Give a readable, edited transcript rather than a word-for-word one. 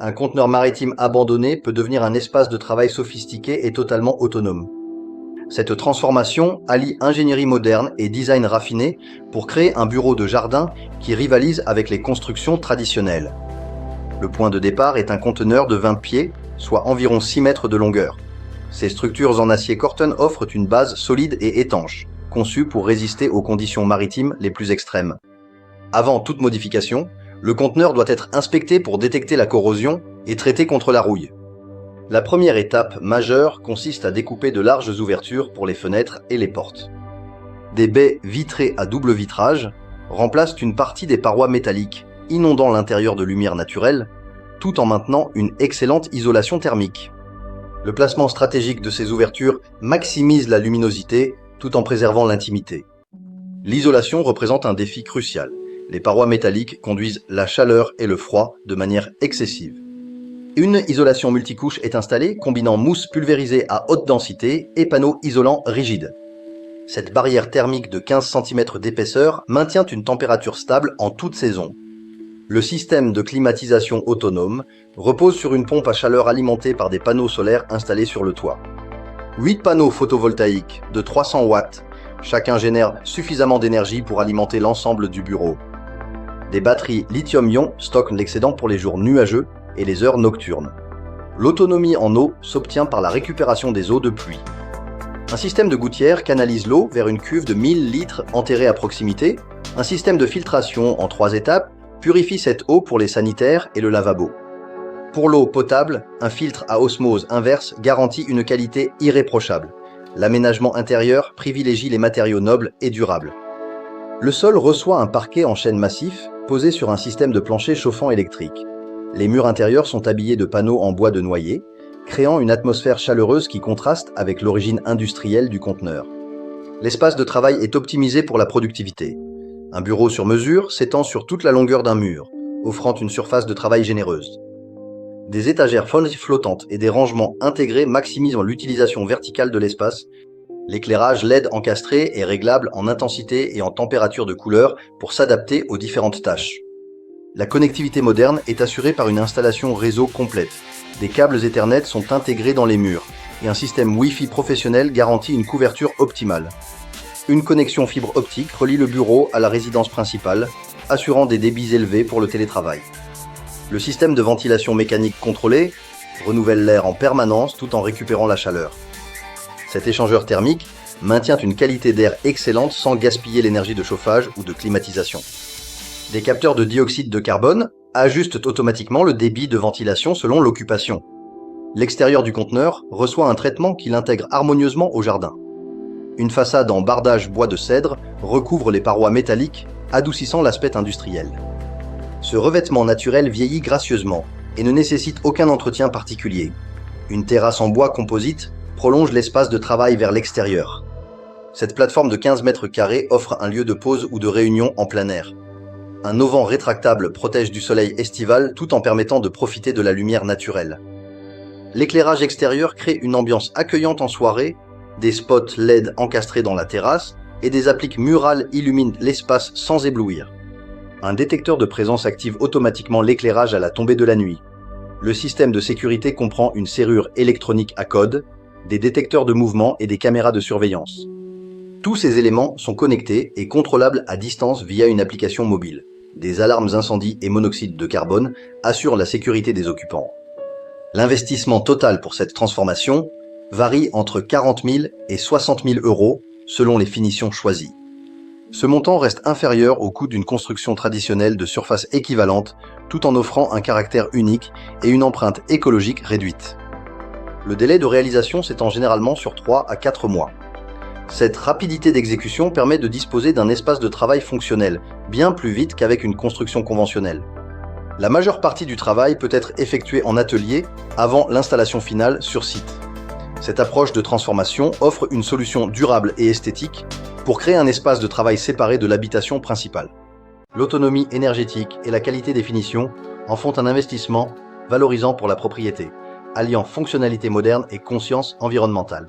Un conteneur maritime abandonné peut devenir un espace de travail sophistiqué et totalement autonome. Cette transformation allie ingénierie moderne et design raffiné pour créer un bureau de jardin qui rivalise avec les constructions traditionnelles. Le point de départ est un conteneur de 20 pieds, soit environ 6 mètres de longueur. Ces structures en acier Corten offrent une base solide et étanche, conçue pour résister aux conditions maritimes les plus extrêmes. Avant toute modification, le conteneur doit être inspecté pour détecter la corrosion et traité contre la rouille. La première étape majeure consiste à découper de larges ouvertures pour les fenêtres et les portes. Des baies vitrées à double vitrage remplacent une partie des parois métalliques, inondant l'intérieur de lumière naturelle, tout en maintenant une excellente isolation thermique. Le placement stratégique de ces ouvertures maximise la luminosité tout en préservant l'intimité. L'isolation représente un défi crucial. Les parois métalliques conduisent la chaleur et le froid de manière excessive. Une isolation multicouche est installée combinant mousse pulvérisée à haute densité et panneaux isolants rigides. Cette barrière thermique de 15 cm d'épaisseur maintient une température stable en toute saison. Le système de climatisation autonome repose sur une pompe à chaleur alimentée par des panneaux solaires installés sur le toit. 8 panneaux photovoltaïques de 300 watts, chacun génère suffisamment d'énergie pour alimenter l'ensemble du bureau. Des batteries lithium-ion stockent l'excédent pour les jours nuageux et les heures nocturnes. L'autonomie en eau s'obtient par la récupération des eaux de pluie. Un système de gouttière canalise l'eau vers une cuve de 1000 litres enterrée à proximité. Un système de filtration en 3 étapes purifie cette eau pour les sanitaires et le lavabo. Pour l'eau potable, un filtre à osmose inverse garantit une qualité irréprochable. L'aménagement intérieur privilégie les matériaux nobles et durables. Le sol reçoit un parquet en chêne massif posé sur un système de plancher chauffant électrique. Les murs intérieurs sont habillés de panneaux en bois de noyer, créant une atmosphère chaleureuse qui contraste avec l'origine industrielle du conteneur. L'espace de travail est optimisé pour la productivité. Un bureau sur mesure s'étend sur toute la longueur d'un mur, offrant une surface de travail généreuse. Des étagères flottantes et des rangements intégrés maximisent l'utilisation verticale de l'espace. L'éclairage LED encastré est réglable en intensité et en température de couleur pour s'adapter aux différentes tâches. La connectivité moderne est assurée par une installation réseau complète. Des câbles Ethernet sont intégrés dans les murs et un système Wi-Fi professionnel garantit une couverture optimale. Une connexion fibre optique relie le bureau à la résidence principale, assurant des débits élevés pour le télétravail. Le système de ventilation mécanique contrôlée renouvelle l'air en permanence tout en récupérant la chaleur. Cet échangeur thermique maintient une qualité d'air excellente sans gaspiller l'énergie de chauffage ou de climatisation. Des capteurs de dioxyde de carbone ajustent automatiquement le débit de ventilation selon l'occupation. L'extérieur du conteneur reçoit un traitement qui l'intègre harmonieusement au jardin. Une façade en bardage bois de cèdre recouvre les parois métalliques, adoucissant l'aspect industriel. Ce revêtement naturel vieillit gracieusement et ne nécessite aucun entretien particulier. Une terrasse en bois composite prolonge l'espace de travail vers l'extérieur. Cette plateforme de 15 mètres carrés offre un lieu de pause ou de réunion en plein air. Un auvent rétractable protège du soleil estival tout en permettant de profiter de la lumière naturelle. L'éclairage extérieur crée une ambiance accueillante en soirée, des spots LED encastrés dans la terrasse et des appliques murales illuminent l'espace sans éblouir. Un détecteur de présence active automatiquement l'éclairage à la tombée de la nuit. Le système de sécurité comprend une serrure électronique à code, des détecteurs de mouvement et des caméras de surveillance. Tous ces éléments sont connectés et contrôlables à distance via une application mobile. Des alarmes incendie et monoxyde de carbone assurent la sécurité des occupants. L'investissement total pour cette transformation varie entre 40 000 et 60 000 euros selon les finitions choisies. Ce montant reste inférieur au coût d'une construction traditionnelle de surface équivalente, tout en offrant un caractère unique et une empreinte écologique réduite. Le délai de réalisation s'étend généralement sur 3 à 4 mois. Cette rapidité d'exécution permet de disposer d'un espace de travail fonctionnel, bien plus vite qu'avec une construction conventionnelle. La majeure partie du travail peut être effectuée en atelier avant l'installation finale sur site. Cette approche de transformation offre une solution durable et esthétique pour créer un espace de travail séparé de l'habitation principale. L'autonomie énergétique et la qualité des finitions en font un investissement valorisant pour la propriété, alliant fonctionnalité moderne et conscience environnementale.